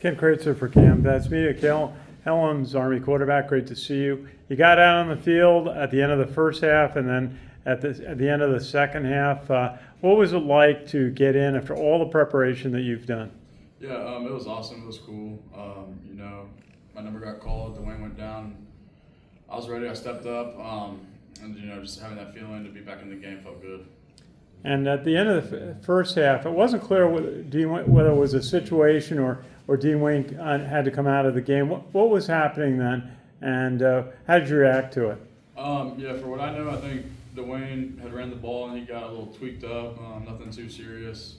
Ken Kraetzer for Cam Vets Media. Cale Hellums, Army quarterback, great to see you. You got out on the field at the end of the first half and then at the end of the second half. What was it like to get in after all the preparation that you've done? Yeah, it was awesome. It was cool. My number got called. Dwayne went down. I was ready. I stepped up, and just having that feeling to be back in the game felt good. And at the end of the first half, it wasn't clear whether it was a situation or Dean Wayne had to come out of the game. What was happening then, and how did you react to it? For what I know, I think Dwayne had ran the ball and he got a little tweaked up. Nothing too serious.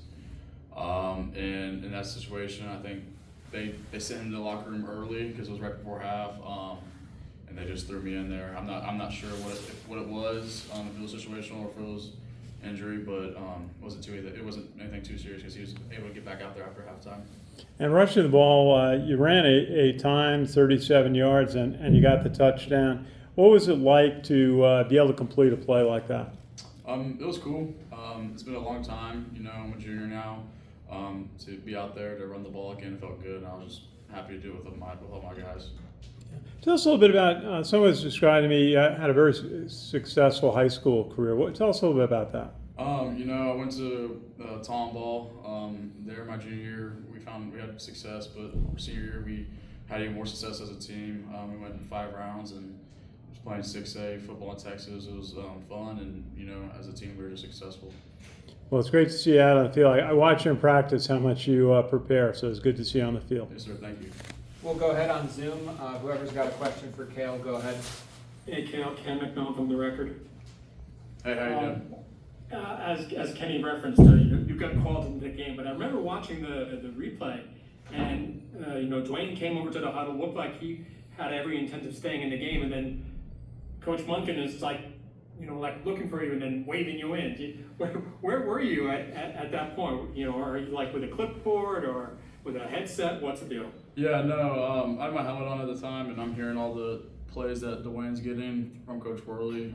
And in that situation, I think they sent him to the locker room early because it was right before half, and they just threw me in there. I'm not sure what it was, if it was situational or if it was injury, but it wasn't anything too serious because he was able to get back out there after halftime. And rushing the ball, you ran a time 37 yards and you got the touchdown. What was it like to be able to complete a play like that? It was cool. It's been a long time. I'm a junior now. To be out there to run the ball again felt good, and I was just happy to do it with all my guys. Tell us a little bit about, someone was describing to me, had a very successful high school career. Tell us a little bit about that. I went to Tomball. There my junior year, we had success, but senior year we had even more success as a team. We went in 5 rounds and was playing 6A football in Texas. It was fun, and as a team we were just successful. Well, it's great to see you out on the field. I watch you in practice how much you prepare, so it's good to see you on the field. Yes, sir. Thank you. We'll go ahead on Zoom. Whoever's got a question for Cale, go ahead. Hey, Cale, Ken McMillan from The Record. Hey, how you doing? As Kenny referenced, you got called into the game, but I remember watching the replay, and Dwayne came over to the huddle, looked like he had every intent of staying in the game, and then Coach Munkin is like looking for you and then waving you in. Where were you at that point? Are you like with a clipboard or with a headset? What's the deal? Yeah, no, I had my helmet on at the time, and I'm hearing all the plays that Dwayne's getting from Coach Worley.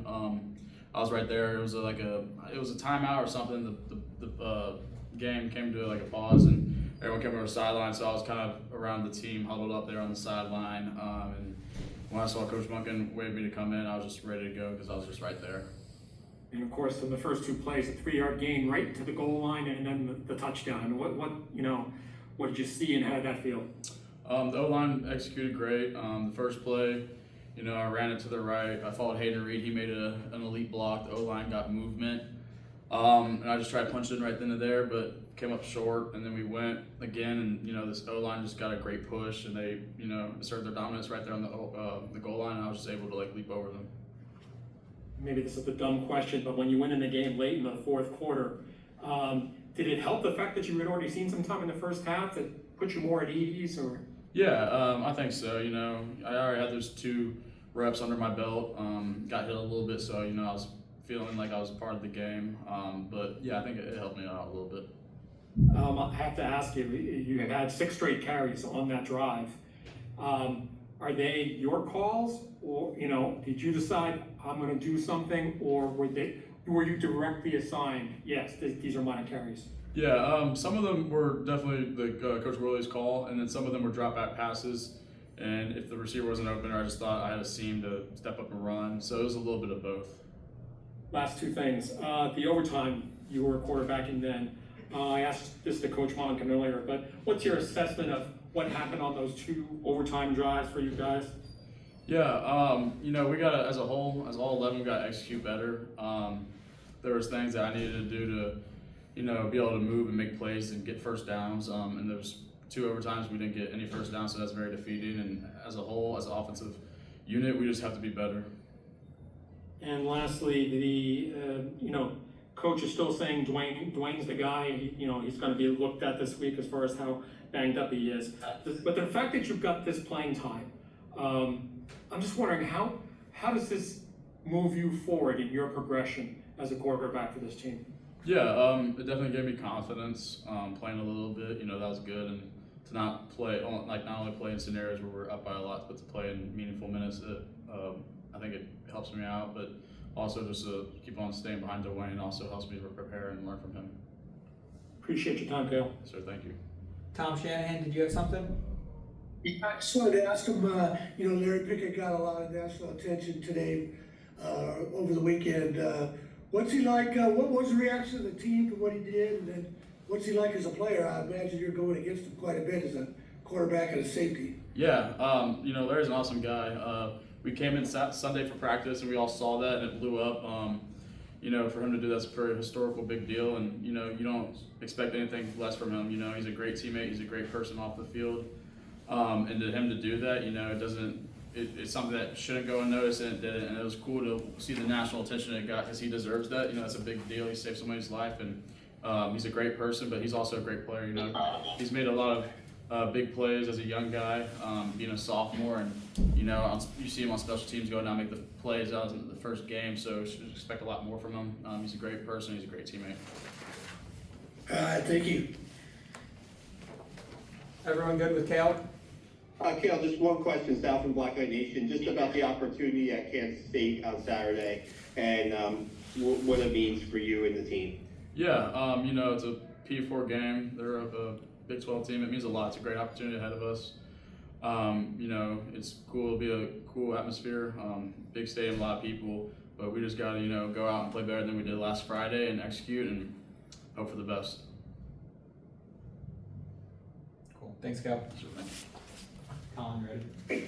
I was right there. It was a timeout or something. The game came to like a pause, and everyone came over the sideline. So I was kind of around the team, huddled up there on the sideline. And when I saw Coach Munkin wave me to come in, I was just ready to go because I was just right there. And of course, in the first 2 plays, a 3-yard gain right to the goal line, and then the touchdown. And what did you see, and how did that feel? The O-line executed great. The first play, I ran it to the right. I followed Hayden Reed. He made an elite block. The O-line got movement. And I just tried to punch it in right then and there, but came up short. And then we went again, and, this O-line just got a great push, and they, asserted their dominance right there on the goal line, and I was just able to, leap over them. Maybe this is a dumb question, but when you went in the game late in the fourth quarter, did it help the fact that you had already seen some time in the first half that put you more at ease, or? Yeah, I think so. I already had those 2 reps under my belt. Got hit a little bit, so I was feeling like I was a part of the game. But yeah, I think it helped me out a little bit. I have to ask you. You have had 6 straight carries on that drive. Are they your calls, or did you decide I'm going to do something, or were you directly assigned? Yes, these are my carries. Yeah, some of them were definitely Coach Worley's call, and then some of them were drop back passes. And if the receiver wasn't open, I just thought I had a seam to step up and run. So it was a little bit of both. Last 2 things. The overtime, you were quarterbacking then. I asked this to Coach Monken earlier, but what's your assessment of what happened on those 2 overtime drives for you guys? Yeah, we got to, as all 11 got to execute better. There was things that I needed to do to, be able to move and make plays and get first downs. And there was 2 overtimes we didn't get any first downs, so that's very defeating. And as a whole, as an offensive unit, we just have to be better. And lastly, Coach is still saying Dwayne's the guy. He's going to be looked at this week as far as how banged up he is. But the fact that you've got this playing time, I'm just wondering how does this move you forward in your progression as a quarterback for this team? Yeah, it definitely gave me confidence playing a little bit. That was good, and to not only play in scenarios where we're up by a lot, but to play in meaningful minutes. I think it helps me out, but also just to keep on staying behind Dwayne also helps me to prepare and learn from him. Appreciate your time, Cale. So thank you. Tom Shanahan, did you have something? I just wanted to ask him, Larry Pickett got a lot of national attention today, over the weekend. What's he like, what was the reaction of the team to what he did, and then what's he like as a player? I imagine you're going against him quite a bit as a quarterback and a safety. Yeah, Larry's an awesome guy. We came in Sunday for practice, and we all saw that, and it blew up. For him to do that's a very historical big deal, and you don't expect anything less from him. He's a great teammate, he's a great person off the field, and to him to do that, it's something that shouldn't go unnoticed, and it did it. And it was cool to see the national attention it got because he deserves that. That's a big deal. He saved somebody's life, and he's a great person, but he's also a great player. He's made a lot of big plays as a young guy, being a sophomore, and you see him on special teams go down and make the plays out in the first game. So you should expect a lot more from him. He's a great person. He's a great teammate. Thank you. Everyone good with Cale? Cale, just one question, Sal from Black Knight Nation, just about the opportunity at Kansas State on Saturday and what it means for you and the team. Yeah, it's a P4 game. They're a Big 12 team. It means a lot. It's a great opportunity ahead of us. It's cool. It'll be a cool atmosphere. Big stadium, a lot of people. But we just got to, go out and play better than we did last Friday and execute and hope for the best. Cool. Thanks, Cale. Sure thing. Colin, ready?